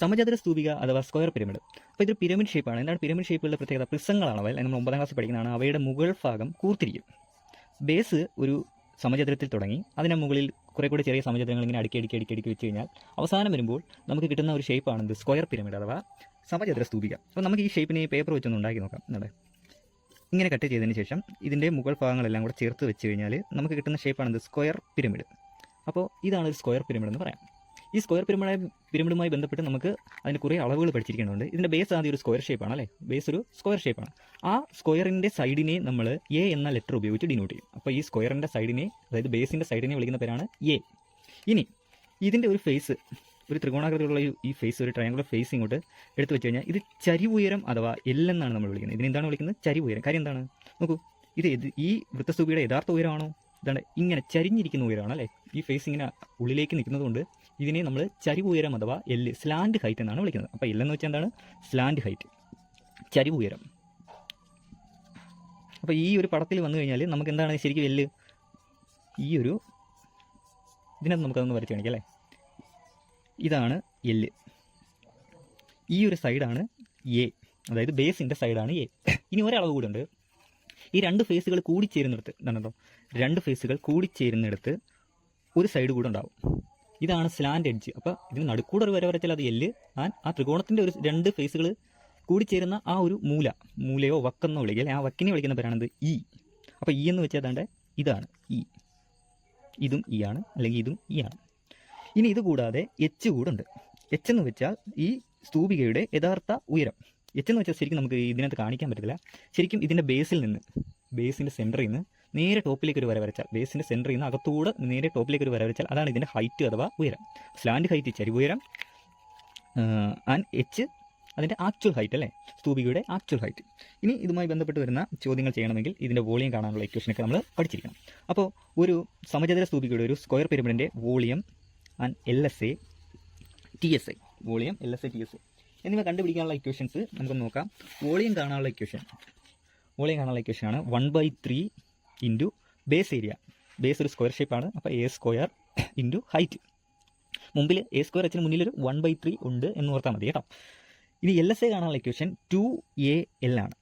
സമചതുര സ്തൂപിക അഥവാ square pyramid. അപ്പോൾ ഇതൊരു പിരമിഡ് ഷേപ്പാണ്. എന്താണ് പിരമിഡ് ഷേപ്പുകളുടെ പ്രത്യേകത? പ്രിസങ്ങളാണ് അവ. നമ്മൾ 9ാം ക്ലാസ്സിൽ പഠിക്കുന്നതാണ്. അവയുടെ മുകൾ ഭാഗം കൂർത്തിരിക്കും. ബേസ് ഒരു സമചതുരത്തിൽ തുടങ്ങി അതിന് മുകളിൽ കുറേ കൂടി ചെറിയ സമചതുരങ്ങൾ ഇങ്ങനെ അടുക്കി വെച്ച് കഴിഞ്ഞാൽ അവസാനം വരുമ്പോൾ നമുക്ക് കിട്ടുന്ന ഒരു ഷേപ്പാണ് ഇത് സ്ക്വയർ പിരമിഡ് അഥവാ സമചതുര സ്തൂപിക. അപ്പോൾ നമുക്ക് ഈ ഷേപ്പിനെ പേപ്പർ വെച്ചൊന്ന് ഉണ്ടാക്കി നോക്കാം. എന്താണ് ഇങ്ങനെ കട്ട് ചെയ്തതിന് ശേഷം ഇതിൻ്റെ മുകൾ ഭാഗങ്ങളെല്ലാം കൂടെ ചേർത്ത് വെച്ച് കഴിഞ്ഞാൽ നമുക്ക് കിട്ടുന്ന ഷേപ്പാണ് ഇത് സ്ക്വയർ പിരമിഡ്. അപ്പോൾ ഇതാണ് ഒരു സ്ക്വയർ പിരമിഡ് എന്ന് പറയാം. ഈ സ്ക്വയർ പിരമിഡുമായി ബന്ധപ്പെട്ട് നമുക്ക് അതിൻ്റെ കുറേ അളവുകൾ പഠിച്ചിരിക്കേണ്ടതുണ്ട്. ഇതിൻ്റെ ബേസ് ആദ്യം ഒരു സ്ക്വയർ ഷേപ്പാണ് അല്ലേ, ബേസ് ഒരു സ്ക്വയർ ഷേപ്പാണ്. ആ സ്ക്വയറിൻ്റെ സൈഡിനെ നമ്മൾ എ എന്ന ലെറ്റർ ഉപയോഗിച്ച് ഡിനോട്ട് ചെയ്യും. അപ്പോൾ ഈ സ്ക്വയറിൻ്റെ സൈഡിനെ, അതായത് ബേസിൻ്റെ സൈഡിനെ വിളിക്കുന്ന പേരാണ് എ. ഇനി ഇതിൻ്റെ ഒരു ഫേസ്, ഒരു ത്രികോണാകൃതിയിലുള്ള ഈ ഫേസ്, ഒരു ട്രയാങ്കുലർ ഫേസ് ഇങ്ങോട്ട് എടുത്തു വെച്ച് കഴിഞ്ഞാൽ ഇത് ചരിവുയരം അഥവാ എൽ എന്നാണ് നമ്മൾ വിളിക്കുന്നത്. ഇതിനെന്താണ് വിളിക്കുന്നത്? ചരിവുയരം. കാര്യം എന്താണ്? നോക്കൂ, ഇത് ഈ വൃത്തസ്തൂപിയുടെ യഥാർത്ഥ ഉയരമാണോ? ഇതാണ് ഇങ്ങനെ ചരിഞ്ഞിരിക്കുന്ന ഉയരമാണ് അല്ലേ. ഈ ഫേസ് ഇങ്ങനെ ഉള്ളിലേക്ക് നിൽക്കുന്നതുകൊണ്ട് ഇതിനെ നമ്മൾ ചരിവ് ഉയരം അഥവാ എല്ല്, സ്ലാൻഡ് ഹൈറ്റ് എന്നാണ് വിളിക്കുന്നത്. അപ്പോൾ എല്ലെന്ന് വെച്ചാൽ എന്താണ്? സ്ലാൻഡ് ഹൈറ്റ്, ചരിവ് ഉയരം. അപ്പോൾ ഈ ഒരു പടത്തിൽ വന്നു കഴിഞ്ഞാൽ നമുക്ക് എന്താണ് ശരിക്കും എല്ല്? ഈ ഒരു ഇതിനകത്ത് നമുക്കതൊന്ന് വരച്ച് കാണിക്കാം അല്ലേ. ഇതാണ് എല്ല്. ഈ ഒരു സൈഡാണ് എ, അതായത് ബേസിൻ്റെ സൈഡാണ് എ. ഇനി ഒരളവ് കൂടെ ഉണ്ട്. ഈ രണ്ട് ഫേസുകൾ കൂടിച്ചേരുന്നിടത്ത്, ഇതാണല്ലോ, രണ്ട് ഫേസുകൾ കൂടിച്ചേരുന്നിടത്ത് ഒരു സൈഡ് കൂടെ ഉണ്ടാവും. ഇതാണ് സ്ലാൻഡ് എഡ്ജ്. അപ്പോൾ ഇതിന് നടുക്കൂടെ ഒരു വര വരച്ചാൽ അത് എല്ല്. ആ ത്രികോണത്തിൻ്റെ ഒരു രണ്ട് ഫേസുകൾ കൂടിച്ചേരുന്ന ആ ഒരു മൂലയോ വക്കെന്നോ വിളിക്കുക, അല്ലെങ്കിൽ ആ വക്കിനെ വിളിക്കുന്ന പേരാണിത് ഇ. അപ്പോൾ ഇ എന്ന് വെച്ചാൽ അതാണ്ട് ഇതാണ് ഇ. ഇതും ഇ ആണ്, അല്ലെങ്കിൽ ഇതും ഇ ആണ്. ഇനി ഇത് കൂടാതെ എച്ച് കൂടെ ഉണ്ട്. എച്ച് എന്ന് വെച്ചാൽ ഈ സ്തൂപികയുടെ യഥാർത്ഥ ഉയരം. എച്ച് എന്ന് വെച്ചാൽ ശരിക്കും നമുക്ക് ഇതിനകത്ത് കാണിക്കാൻ പറ്റത്തില്ല. ശരിക്കും ഇതിൻ്റെ ബേസിൽ നിന്ന്, ബേസിൻ്റെ സെൻറ്ററിൽ നിന്ന് നേരെ ടോപ്പിലേക്ക് ഒരു വര വരച്ചാൽ, ബേസിൻ്റെ സെൻറ്ററിൽ നിന്ന് അകത്തൂടെ നേരെ ടോപ്പിലേക്ക് ഒരു വര വരച്ചാൽ അതാണ് ഇതിൻ്റെ ഹൈറ്റ് അഥവാ ഉയരം. സ്ലാൻഡ് ഹൈറ്റ് ചരിവുയരം, ആൻഡ് എച്ച് അതിൻ്റെ ആക്ച്വൽ ഹൈറ്റ് അല്ലേ, സ്തൂപികയുടെ ആക്ച്വൽ ഹൈറ്റ്. ഇനി ഇതുമായി ബന്ധപ്പെട്ട് വരുന്ന ചോദ്യങ്ങൾ ചെയ്യണമെങ്കിൽ ഇതിൻ്റെ വോളിയം കാണാനുള്ള ഇക്വേഷനൊക്കെ നമ്മൾ പഠിച്ചിരിക്കണം. അപ്പോൾ ഒരു സമചതുര സ്തൂപികയുടെ, ഒരു സ്ക്വയർ പിരമിഡിൻ്റെ volume and LSA TSA, volume LSA TSA എന്നിവ കണ്ടുപിടിക്കാനുള്ള ഇക്വേഷൻസ് നമുക്ക് നോക്കാം. വോളിയം കാണാനുള്ള ഇക്വേഷനാണ് 1/3 ഇൻറ്റു ബേസ് ഏരിയ. ബേസ് ഒരു സ്ക്വയർ ഷേപ്പാണ്. അപ്പോൾ A² ഇൻറ്റു ഹൈറ്റ്. മുമ്പിൽ A² മുന്നിലൊരു 1/3 ഉണ്ട് എന്ന് ഓർത്താൽ മതി കേട്ടോ. ഇനി LSA കാണാനുള്ള ഇക്വേഷൻ 2AL ആണ്.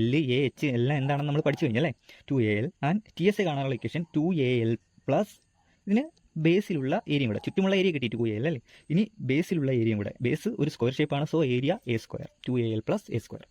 L, A, H എല്ലാം എന്താണെന്ന് നമ്മൾ പഠിച്ചു കഴിഞ്ഞാൽ അല്ലേ, 2AL. ആൻഡ് TSA കാണാനുള്ള ഇക്വേഷൻ 2AL പ്ലസ് ഇതിന് ബേസിലുള്ള ഏരിയയും കൂടെ, ചുറ്റുമുള്ള ഏരിയ കിട്ടി 2AL അല്ലേ. ഇനി ബേസിലുള്ള ഏരിയയും കൂടെ, ബേസ് ഒരു സ്ക്വയർ ഷേപ്പാണ്, so area A², 2AL plus A².